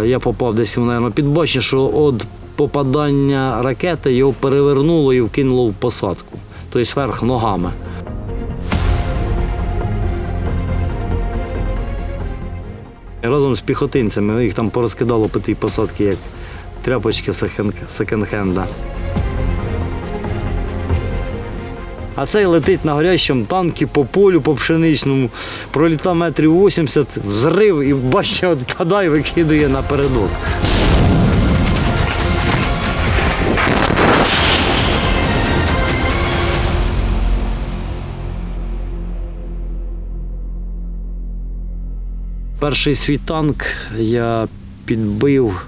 Я попав десь, мабуть, під башню, що від попадання ракети його перевернуло і вкинуло в посадку, тобто вверх ногами. Разом з піхотинцями їх там порозкидало по тій посадці, як тряпочки секонд-хенда. А цей летить на горящому танку по полю, по пшеничному, пролітав метрів 80, взрив і бачить, відпадає, викидує напередок. Перший свій танк я підбив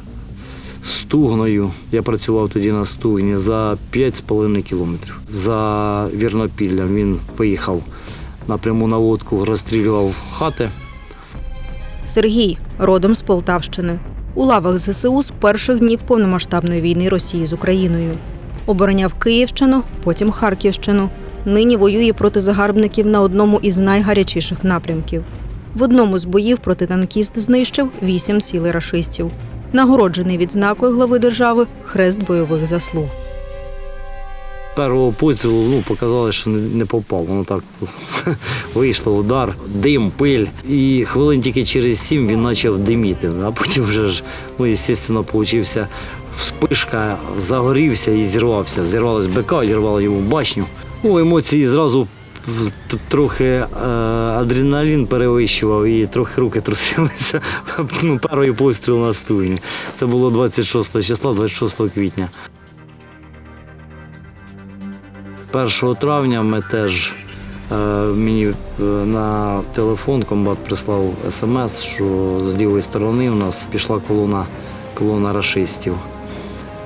Стугною. Я працював тоді на Стугні за 5,5 кілометрів. За Вірнопіллям він поїхав на пряму наводку, розстрілював хати. Сергій родом з Полтавщини. У лавах ЗСУ з перших днів повномасштабної війни Росії з Україною. Обороняв Київщину, потім Харківщину. Нині воює проти загарбників на одному із найгарячіших напрямків. В одному з боїв протитанкіст знищив 8 цілей рашистів. Нагороджений відзнакою глави держави Хрест бойових заслуг. Першого пострілу показали, що не попав. Воно так вийшло, удар, дим, пиль. І хвилин тільки через 7 він почав диміти. А потім вже ж, звісно, вийшла вспишка, загорівся і зірвався. Зірвалась БК, зірвала йому башню. Емоції зразу трохи адреналін перевищував і трохи руки трусилися. Перший постріл на Стугні. Це було 26 числа, 26 квітня. 1 травня ми теж, мені на телефон комбат прислав смс, що з лівої сторони у нас пішла колона рашистів.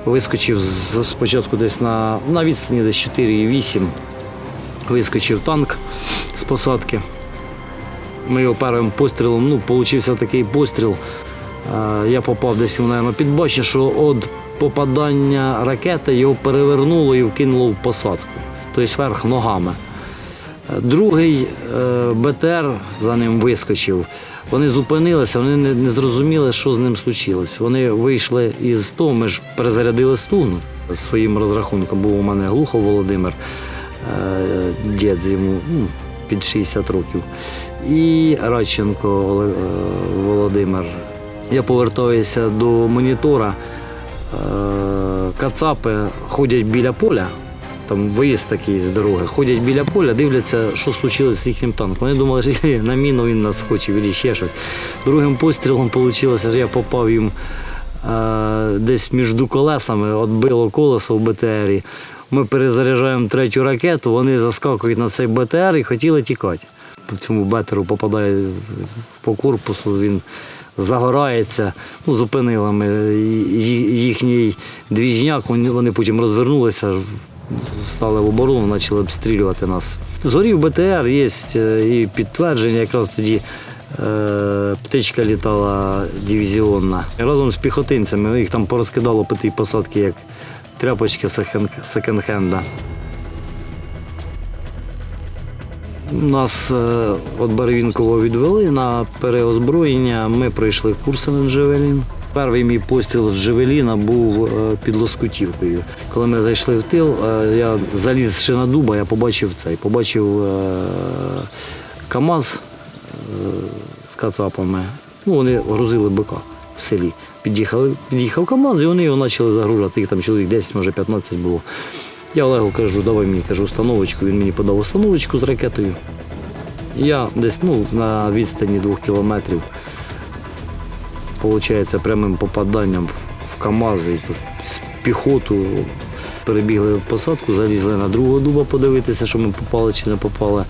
Вискочив спочатку десь на відстані десь 4,8. Вискочив танк з посадки. Ми його першим пострілом, получився такий постріл. Я попав десь, мабуть, під башню, що від попадання ракети його перевернуло і вкинуло в посадку, тобто вверх ногами. Другий БТР за ним вискочив. Вони зупинилися, вони не зрозуміли, що з ним случилось. Вони вийшли із того, ми ж перезарядили Стугну. Своїм розрахунком був у мене Глухов Володимир, дід йому під 60 років, і Радченко Володимир. Я повертаюся до монітора, кацапи ходять біля поля, там виїзд такий з дороги, ходять біля поля, дивляться, що случилось з їхнім танком. Вони думали, що на міну він нас хоче, або ще щось. Другим пострілом вийшло, що я попав їм десь між колесами, відбило колесо в БТРі. Ми перезаряджаємо третю ракету, вони заскакують на цей БТР і хотіли тікати. По цьому БТРу попадає по корпусу, він загорається. Зупинили ми їхній двіжняк, вони потім розвернулися, стали в оборону, почали обстрілювати нас. Згорів БТР, є і підтвердження, якраз тоді птичка літала дивізіонна. Разом з піхотинцями їх там порозкидало по тій посадці, як тряпочки секонд-хенда. Нас від Барвінкова відвели на переозброєння, ми пройшли курси на Джавелін. Перший мій постріл з Джавеліна був під Лоскутівкою. Коли ми зайшли в тил, я заліз ще на дуба, я побачив КАМАЗ з кацапами. Вони грузили бика в селі. Під'їхав КАМАЗ і вони його почали загружати, їх там чоловік 10, може 15 було. Я Олегу кажу, давай мені, установочку, він мені подав установочку з ракетою. Я десь на відстані 2 кілометрів, виходить, прямим попаданням в КАМАЗ і тут з піхоту перебігли в посадку, залізли на другого дуба подивитися, що ми попали чи не попали.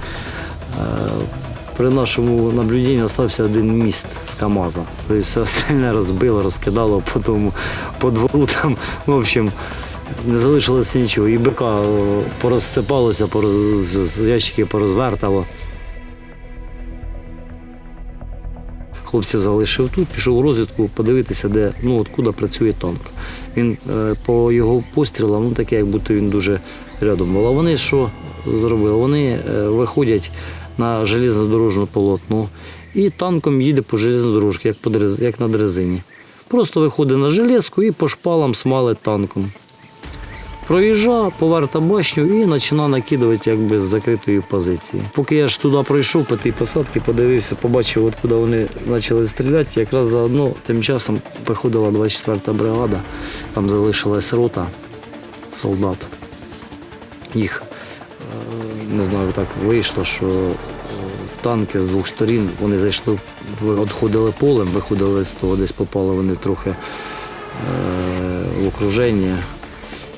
При нашому наблюденні залишився один міст з КАМАЗа. Тобто все остальне розбило, розкидало по двору. Там, в общем, не залишилося нічого. І БК порозсипалося, ящики порозвертало. Хлопців залишив тут, пішов у розвідку подивитися, де, откуда працює танк. Він по його пострілам, таке, як будто він дуже рядом був. А вони що зробили? Вони виходять на железнодорожне полотно і танком їде по железній дорожці, як на дрезині. Просто виходить на железку і по шпалам смалить танком. Проїжджав, поверта башню і починав накидувати якби з закритої позиції. Поки я ж туди пройшов по тій посадці, подивився, побачив, от куди вони почали стріляти, якраз заодно тим часом приходила 24-та бригада, там залишилась рота солдат. Їх, не знаю, так вийшло, що танки з двох сторін, вони зайшли, відходили полем, виходили з того, десь попали вони трохи в окруження.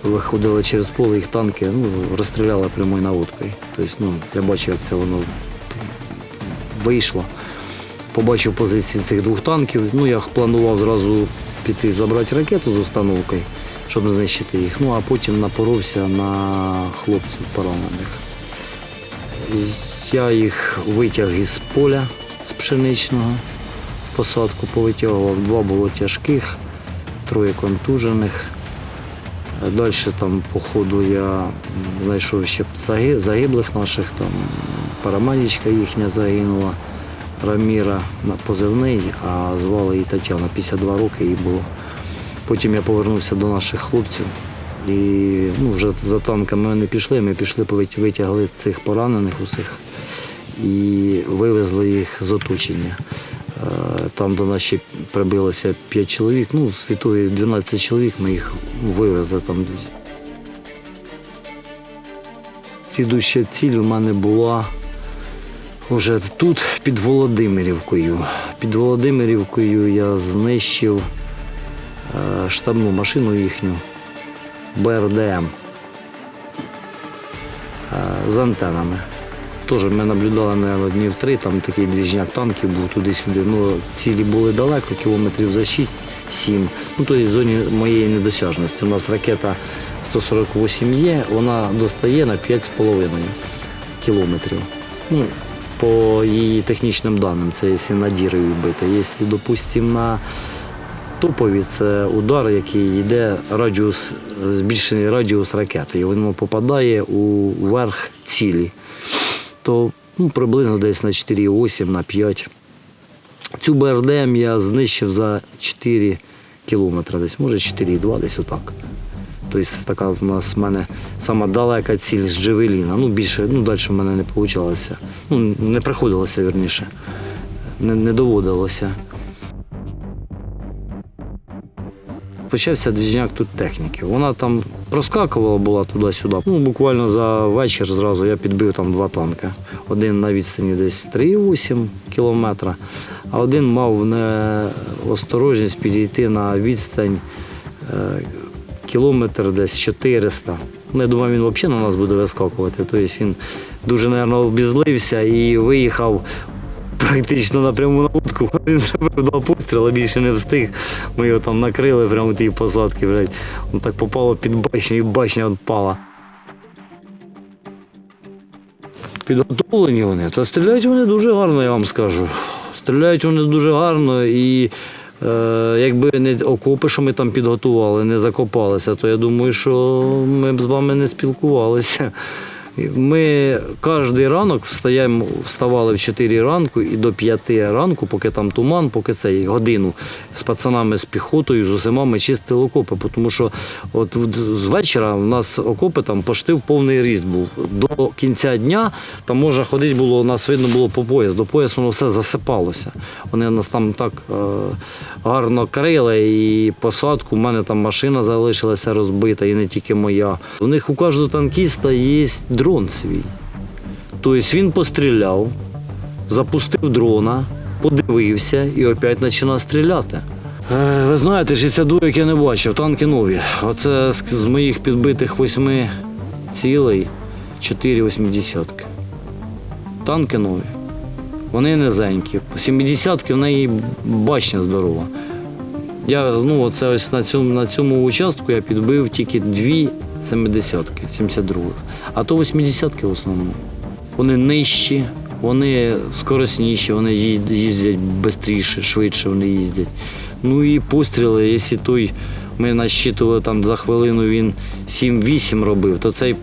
Виходили через поле, їх танки розстріляли прямою наводкою. Тобто, я бачив, як це воно вийшло. Побачив позиції цих двох танків. Я планував зразу піти забрати ракету з установкою, щоб знищити їх. А потім напоровся на хлопців поранених. Я їх витяг із поля, з пшеничного, в посадку повитягував. 2 було тяжких, 3 контужених. Далі там по ходу я знайшов ще загиблих наших, там парамедичка їхня загинула, Раміра позивний, а звали її Тетяна, 52 роки їй було. Потім я повернувся до наших хлопців і вже за танками ми не пішли, ми пішли, витягли цих поранених усіх і вивезли їх з оточення. Там до нас ще прибилося 5 чоловік, в ітогі 12 чоловік ми їх вивезли там. Слідуща ціль у мене була вже тут, під Володимирівкою. Під Володимирівкою я знищив штабну машину їхню, БРДМ, з антенами. Теж ми наблюдали, мабуть, днів 3, там такий двіжняк танків був туди-сюди. Цілі були далеко, кілометрів за 6-7. Тобто в зоні моєї недосяжності. У нас ракета 148 є, вона достає на 5,5 кілометрів. По її технічним даним, це якщо на дірою бити. Якщо, допустимо, на топові, це удар, який йде збільшений радіус ракети, і воно попадає у верх цілі. То приблизно десь на 4,8, на 5. Цю БРДМ я знищив за 4 кілометри, десь, може 4,2, десь отак. Тобто така в нас в мене сама далека ціль з Джавеліна. Більше, далі в мене не вийшло. Не приходилося, вірніше, не доводилося. Почався двіжняк тут техніки. Вона там проскакувала, була туди-сюди. Буквально за вечір зразу я підбив там 2 танки. Один на відстані десь 3,8 кілометра, а один мав неосторожність підійти на відстань кілометр десь 400. Я думаю, він взагалі на нас буде вискакувати. Тобто він дуже, мабуть, обізлився і виїхав практично на пряму наводку. Він зробив 2 постріли, більше не встиг. Ми його там накрили прямо тій посадки. Він так попало під башню і башня відпала. Підготовлені вони, та стріляють вони дуже гарно, я вам скажу. Стріляють вони дуже гарно і якби не окопи, що ми там підготували, не закопалися, то я думаю, що ми б з вами не спілкувалися. Ми кожен ранок вставали в 4 ранку і до 5 ранку, поки там туман, поки це годину з пацанами, з піхотою, з усіма ми чистили окопи. Тому що от з вечора у нас окопи там почти в повний ріст був. До кінця дня там можна ходити було, нас видно було по пояс. До поясу воно все засипалося. Вони нас там так гарно крили і посадку. У мене там машина залишилася розбита і не тільки моя. У них у кожного танкіста є дрон свій. Тобто він постріляв, запустив дрона, подивився і опять починав стріляти. Ви знаєте, 62 я не бачив, танки нові. Оце з моїх підбитих 8 цілей 4 80-ки. Танки нові. Вони низенькі. 70-ки в неї башня здорова. Оце ось на цьому участку я підбив тільки 2 70-ки, 72-х. А то 80-ки в основному. Вони нижчі, вони скоросніші, вони їздять швидше, швидше вони їздять. І постріли, якщо той, ми насчитували там за хвилину, він 7-8 робив, то цей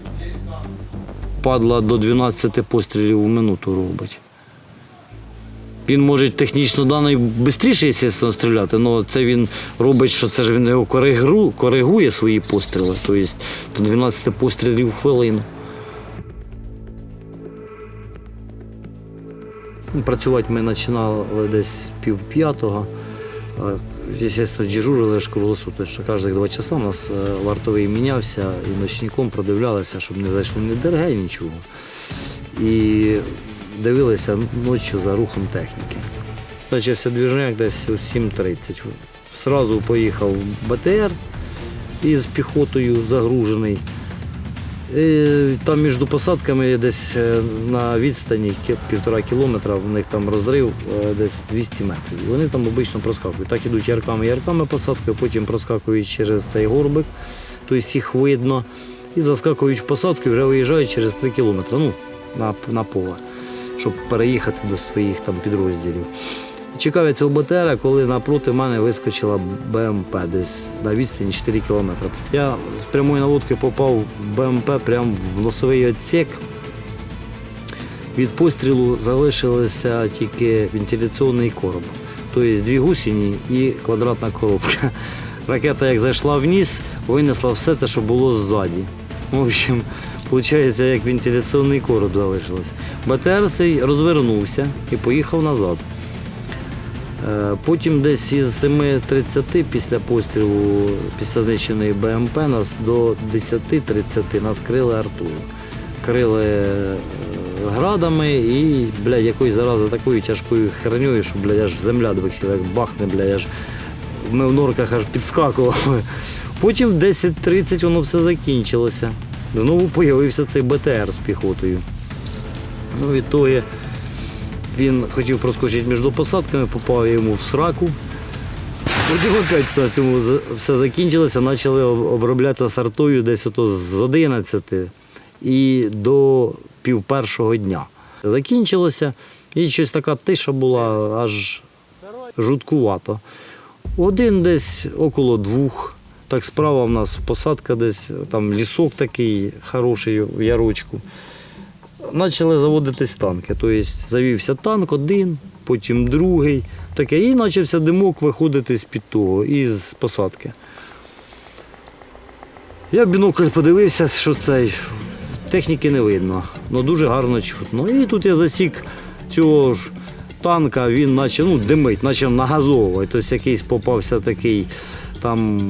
падла до 12 пострілів у минуту робить. Він може технічно даний швидше, звісно, стріляти, але це він робить, що це ж він його коригує свої постріли, тобто до 12 пострілів в хвилину. Працювати ми починали десь 4:30. Звісно, дежурили ж круглосуточно. Кожних 2 часа у нас вартовий мінявся і ночником продивлялися, щоб не зайшли ні ДРГ, нічого. І дивилися ночі за рухом техніки. Почався движняк десь о 7:30. Зразу поїхав БТР із піхотою загружений. І там між посадками десь на відстані 1,5 кілометра, в них там розрив десь 200 метрів. І вони там обично проскакують. Так ідуть ярками посадкою, потім проскакують через цей горбик, тобто їх видно, і заскакують в посадку і вже виїжджають через 3 кілометри, ну, на поле, щоб переїхати до своїх там підрозділів. Чекав я цього БТРа, коли напроти мене вискочила БМП десь на відстані 4 кілометри. Я з прямої наводки попав в БМП прямо в носовий відсік. Від пострілу залишилося тільки вентиляційний короб. Тобто 2 гусені і квадратна коробка. Ракета як зайшла вниз, винесла все те, що було ззаді. В общем, виходить, як вентиляційний короб залишилось. БТР цей розвернувся і поїхав назад. Потім десь із 7:30 після пострілу, після знищеної БМП, нас до 10:30 нас крили артою. Крили градами і, блядь, якоюсь зарази такою тяжкою хернею, що, блядь, аж земля двихіла, як бахне, блядь, аж ми в норках аж підскакували. Потім в 10:30 воно все закінчилося. Знову з'явився цей БТР з піхотою. Ну, відтоді він хотів проскочити між посадками, попав йому в сраку. Потім опять на цьому все закінчилося, почали обробляти сартою десь ото з 11 і до 12:30 дня. Закінчилося і щось така тиша була, аж жуткувато. Один десь около 2, так справа в нас посадка десь, там лісок такий хороший в ярочку. Почали заводитись танки, тобто завівся танк один, потім другий, таке, і почався димок виходити з-під того, із посадки. Я в бінокль подивився, що цей, техніки не видно, але дуже гарно чутно. І тут я засік цього ж танка, він почав димить, почав нагазовувати, тобто якийсь попався такий там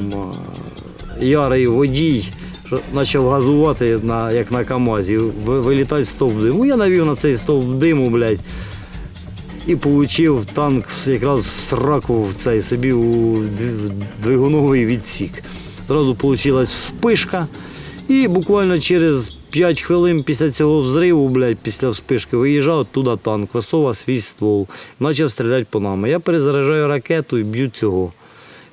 ярий водій, почав газувати, як на КАМАЗі, вилітати стовп диму. Я навів на цей стовп диму, блядь, і отримав танк якраз в сраку в цей собі у двигуновий відсік. Зразу вийшла вспишка, і буквально через 5 хвилин після цього взриву, блядь, після вспишки, виїжджав туди танк, висовував свій ствол, почав стріляти по нам. Я перезаряджаю ракету і б'ю цього.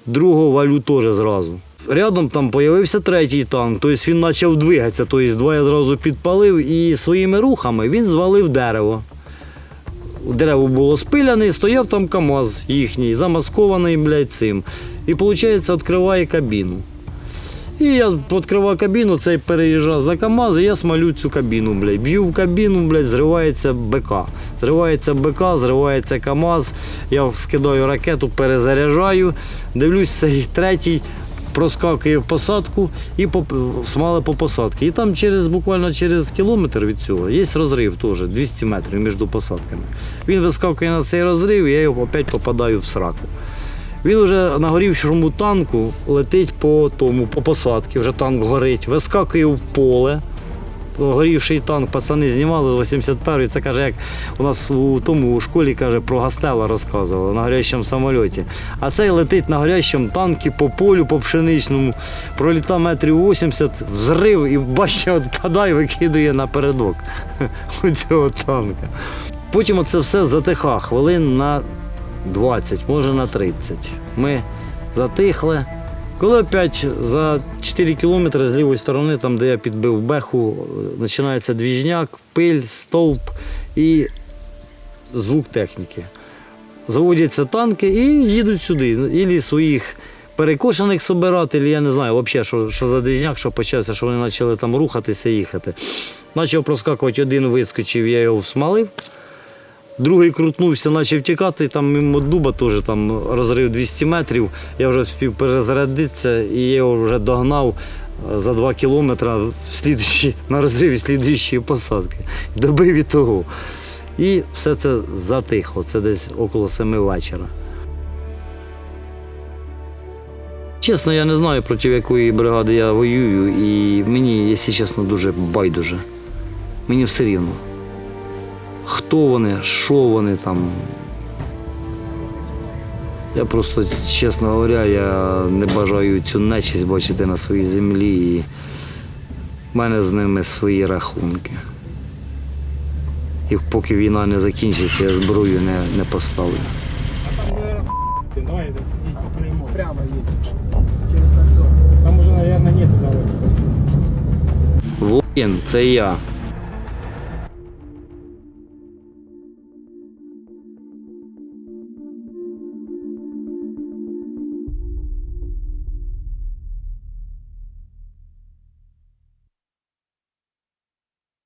Другого валю теж зразу. Рядом там з'явився третій танк, тобто він почав двигатися, тобто 2 я зразу підпалив і своїми рухами він звалив дерево. Дерево було спиляне, стояв там КАМАЗ їхній, замаскований, блядь, цим. І, виходить, відкриває кабіну. І я відкриваю кабіну, цей переїжджав за КАМАЗ, і я смалю цю кабіну, блядь. Б'ю в кабіну, блядь, зривається БК. Зривається КАМАЗ, я скидаю ракету, перезаряджаю, дивлюсь, цей третій проскакує в посадку і смали по посадці. І там буквально через кілометр від цього є розрив теж, 200 метрів між посадками. Він вискакує на цей розрив, і я його опять попадаю в сраку. Він вже на горівшому танку летить по посадці, вже танк горить, вискакує в поле. Горівший танк, пацани знімали 81-й, це каже, як у нас у школі, каже, про Гастела розказували на горящому самольоті. А цей летить на горящому танку по полю, по пшеничному, пролітає метрів 80, взрив і бачить, відпадає, викидує напередок у цього танка. Потім оце все затихало хвилин на 20, може на 30. Ми затихли. Коли опять за 4 кілометри з лівої сторони, там де я підбив беху, починається двіжняк, пиль, стовп і звук техніки. Заводяться танки і їдуть сюди. Ілі своїх перекошених собирателів, я не знаю взагалі, що за двіжняк, що почався, що вони почали там рухатися, їхати. Почав проскакувати, один вискочив, я його всмалив. Другий крутнувся, почав тікати, там мимо дуба теж там розрив 200 метрів. Я вже встиг перезарядитися і я його вже догнав за 2 кілометри на розриві слідуючої посадки. Добив і того. І все це затихло, це десь около 7 вечора. Чесно, я не знаю, проти якої бригади я воюю, і мені, якщо чесно, дуже байдуже. Мені все рівно. Хто вони, що вони там. Я просто, чесно говоря, я не бажаю цю нечисть бачити на своїй землі, і в мене з ними свої рахунки. І поки війна не закінчиться, я зброю не поставлю. Давай, едь по прямой. Прямо едь. Через кольцо. Там уже, наверное, нет дороги. Воїн – це я.